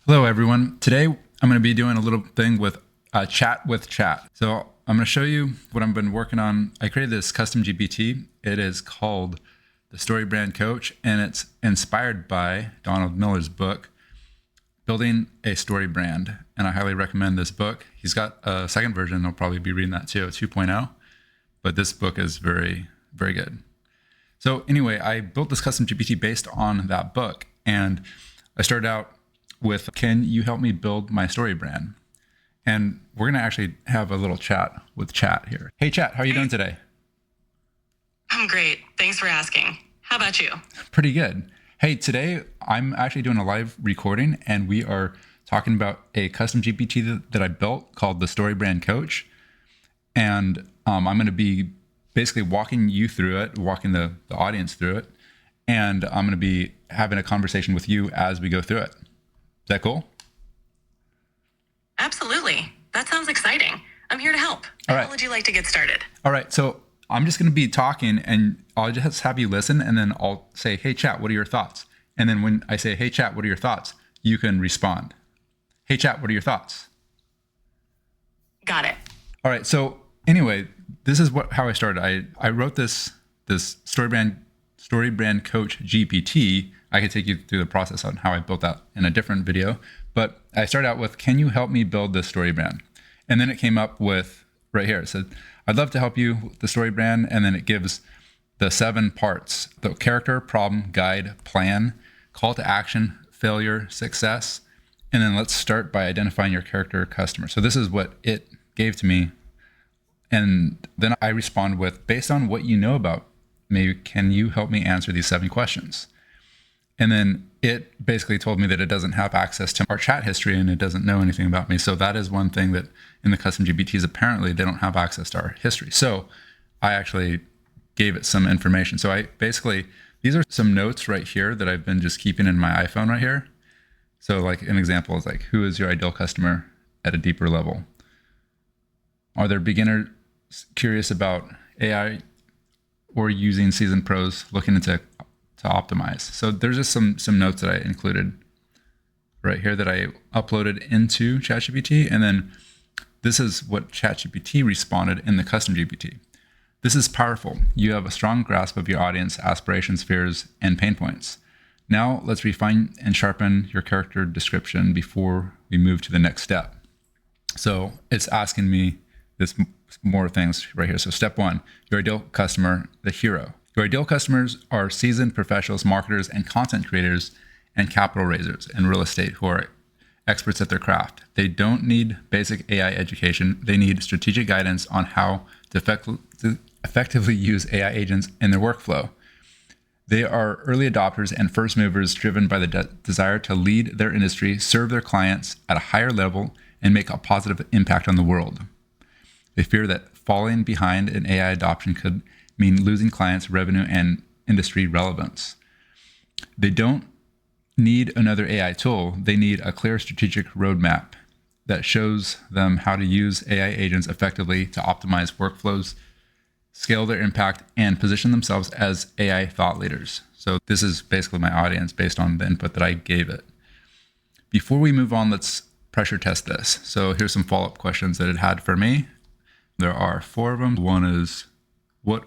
Hello, everyone. Today, I'm going to be doing a little thing with chat with chat. So I'm going to show you what I've been working on. I created this custom GPT. It is called the Story Brand Coach, and it's inspired by Donald Miller's book, Building a Story Brand. And I highly recommend this book. He's got a second version. I'll probably be reading that too, 2.0. But this book is very, very good. So anyway, I built this custom GPT based on that book. And I started out with, can you help me build my story brand? And we're going to actually have a little chat with chat here. Hey, chat, how are you doing today? I'm great. Thanks for asking. How about you? Pretty good. Hey, today I'm actually doing a live recording and we are talking about a custom GPT that I built called the Story Brand Coach. And I'm going to be basically walking you through it, walking the audience through it. And I'm going to be having a conversation with you as we go through it. Is that cool? Absolutely. That sounds exciting. I'm here to help. All right. How would you like to get started? All right. So I'm just going to be talking and I'll just have you listen and then I'll say, hey, chat, what are your thoughts? And then when I say, hey, chat, what are your thoughts? You can respond. Hey, chat, what are your thoughts? Got it. All right. So anyway, this is how I started. I wrote this Story Brand Coach GPT. I could take you through the process on how I built that in a different video. But I started out with, can you help me build this story brand? And then it came up with right here. It said, I'd love to help you with the story brand. And then it gives the 7 parts: the character, problem, guide, plan, call to action, failure, success. And then let's start by identifying your character customer. So this is what it gave to me. And then I respond with, based on what you know about me, can you help me answer these 7 questions? And then it basically told me that it doesn't have access to our chat history and it doesn't know anything about me. So that is one thing that in the custom GPTs, apparently they don't have access to our history. So I actually gave it some information. So I basically, these are some notes right here that I've been just keeping in my iPhone right here. So like an example is like, who is your ideal customer at a deeper level? Are there beginners curious about AI or using seasoned pros looking into to optimize? So there's just some notes that I included right here that I uploaded into ChatGPT. And then this is what ChatGPT responded in the custom GPT. This is powerful. You have a strong grasp of your audience, aspirations, fears, and pain points. Now let's refine and sharpen your character description before we move to the next step. So it's asking me this more things right here. So step 1, your ideal customer, the hero. Your ideal customers are seasoned professionals, marketers, and content creators, and capital raisers in real estate who are experts at their craft. They don't need basic AI education. They need strategic guidance on how to effectively use AI agents in their workflow. They are early adopters and first movers driven by the desire to lead their industry, serve their clients at a higher level, and make a positive impact on the world. They fear that falling behind in AI adoption could mean losing clients, revenue, and industry relevance. They don't need another AI tool. They need a clear strategic roadmap that shows them how to use AI agents effectively to optimize workflows, scale their impact, and position themselves as AI thought leaders. So this is basically my audience based on the input that I gave it. Before we move on, let's pressure test this. So here's some follow-up questions that it had for me. There are 4 of them. One is, what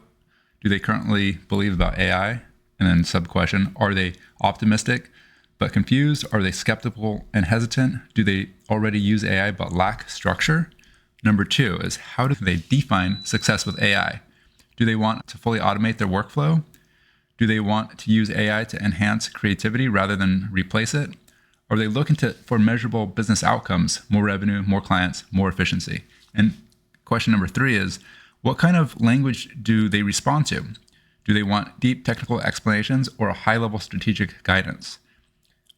do they currently believe about AI? And then sub-question, are they optimistic but confused? Are they skeptical and hesitant? Do they already use AI but lack structure? Number 2 is, how do they define success with AI? Do they want to fully automate their workflow? Do they want to use AI to enhance creativity rather than replace it? Are they looking for measurable business outcomes, more revenue, more clients, more efficiency? And question number 3 is, what kind of language do they respond to? Do they want deep technical explanations or a high-level strategic guidance?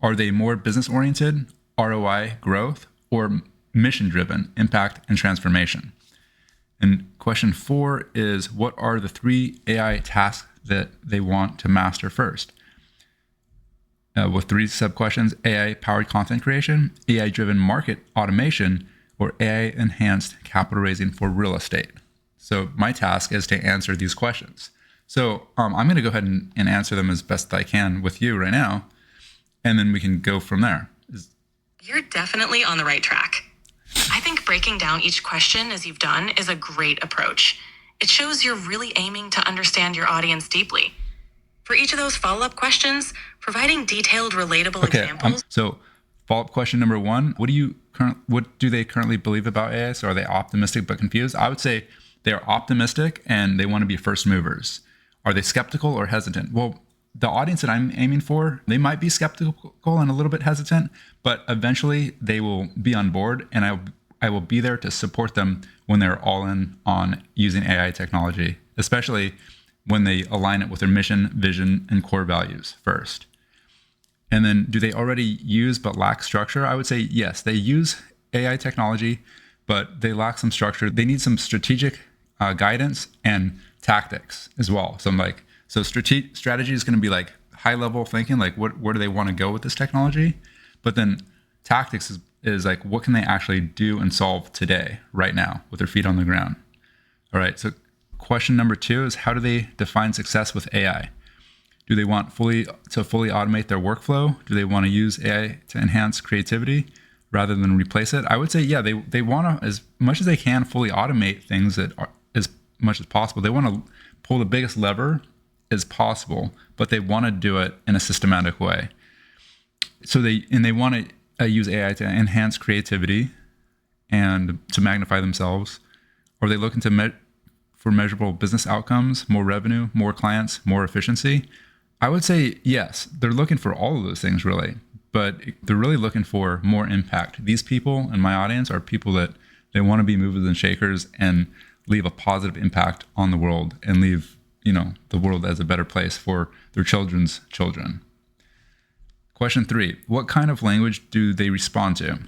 Are they more business-oriented, ROI, growth, or mission-driven, impact and transformation? And question 4 is, what are the 3 AI tasks that they want to master first? With 3 sub-questions: AI-powered content creation, AI-driven market automation, or AI-enhanced capital raising for real estate. So my task is to answer these questions. So I'm going to go ahead and answer them as best I can with you right now, and then we can go from there. You're definitely on the right track. I think breaking down each question as you've done is a great approach. It shows you're really aiming to understand your audience deeply. For each of those follow-up questions, providing detailed, relatable examples. So follow-up question number one, what do they currently believe about AI? So are they optimistic but confused? I would say they're optimistic and they want to be first movers. Are they skeptical or hesitant? Well, the audience that I'm aiming for, they might be skeptical and a little bit hesitant, but eventually they will be on board, and I will be there to support them when they're all in on using AI technology, especially when they align it with their mission, vision, and core values first. And then, do they already use but lack structure? I would say yes, they use AI technology, but they lack some structure. They need some strategic guidance and tactics as well. So strategy is going to be like high level thinking, like where do they want to go with this technology? But then tactics is like, what can they actually do and solve today, right now, with their feet on the ground? All right. So question number two is, how do they define success with AI? Do they want fully automate their workflow? Do they want to use AI to enhance creativity rather than replace it? I would say, yeah, they want to, as much as they can, fully automate things as much as possible. They want to pull the biggest lever as possible, but they want to do it in a systematic way. So they want to use AI to enhance creativity and to magnify themselves. Or they look for measurable business outcomes, more revenue, more clients, more efficiency. I would say yes, they're looking for all of those things really, but they're really looking for more impact. These people in my audience are people that they want to be movers and shakers and leave a positive impact on the world and leave the world as a better place for their children's children. Question three, what kind of language do they respond to?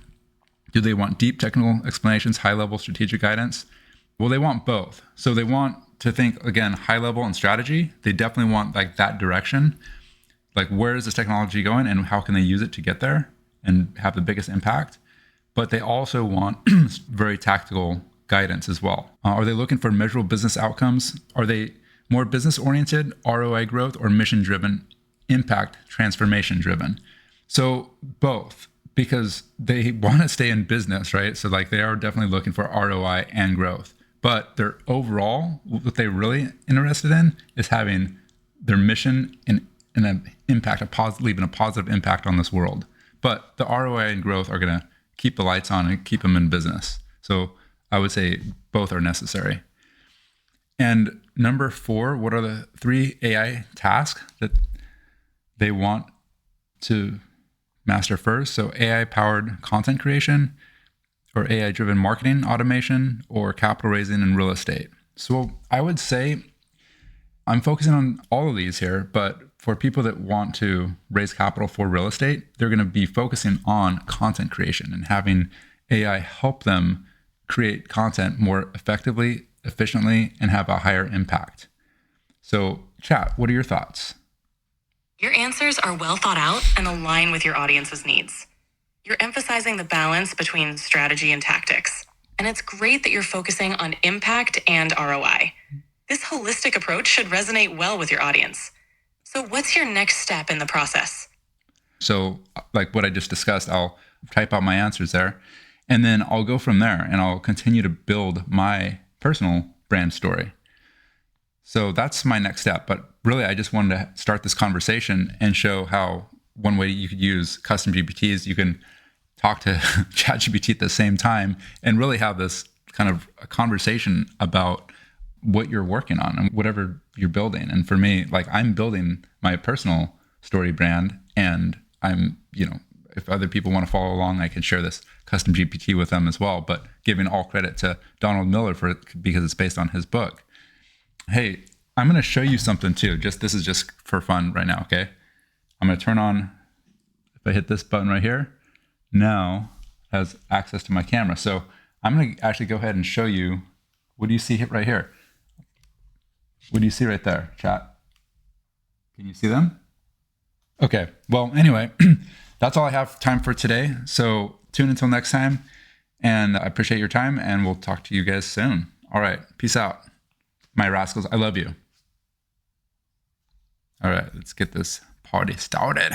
Do they want deep technical explanations, high-level strategic guidance? Well, they want both. So they want to think, again, high level and strategy. They definitely want like that direction. Like, where is this technology going and how can they use it to get there and have the biggest impact? But they also want very tactical guidance as well. Are they looking for measurable business outcomes? Are they more business-oriented, ROI growth, or mission-driven, impact, transformation-driven? So both, because they want to stay in business, right? So like they are definitely looking for ROI and growth. But their overall, what they're really interested in is having their mission and an impact, leaving a positive impact on this world. But the ROI and growth are going to keep the lights on and keep them in business. So I would say both are necessary. And number four, what are the 3 AI tasks that they want to master first? So AI-powered content creation, or AI-driven marketing automation, or capital raising in real estate. So I would say I'm focusing on all of these here, but for people that want to raise capital for real estate, they're going to be focusing on content creation and having AI help them create content more effectively, efficiently, and have a higher impact. So chat, what are your thoughts? Your answers are well thought out and align with your audience's needs. You're emphasizing the balance between strategy and tactics, and it's great that you're focusing on impact and ROI. This holistic approach should resonate well with your audience. So what's your next step in the process? So like what I just discussed, I'll type out my answers there, and then I'll go from there and I'll continue to build my personal brand story. So that's my next step. But really, I just wanted to start this conversation and show how one way you could use custom GPTs, you can talk to ChatGPT at the same time and really have this kind of a conversation about what you're working on and whatever you're building. And for me, like I'm building my personal story brand, and I'm, if other people want to follow along, I can share this custom GPT with them as well, but giving all credit to Donald Miller for it because it's based on his book. Hey, I'm going to show you something too. This is just for fun right now. Okay. I'm going to turn on, if I hit this button right here, now it has access to my camera. So I'm going to actually go ahead and show you, what do you see right here? What do you see right there, chat? Can you see them? Okay. Well, anyway, that's all I have time for today. So tune until next time, and I appreciate your time, and we'll talk to you guys soon. All right. Peace out, my rascals. I love you. All right. Let's get this party started.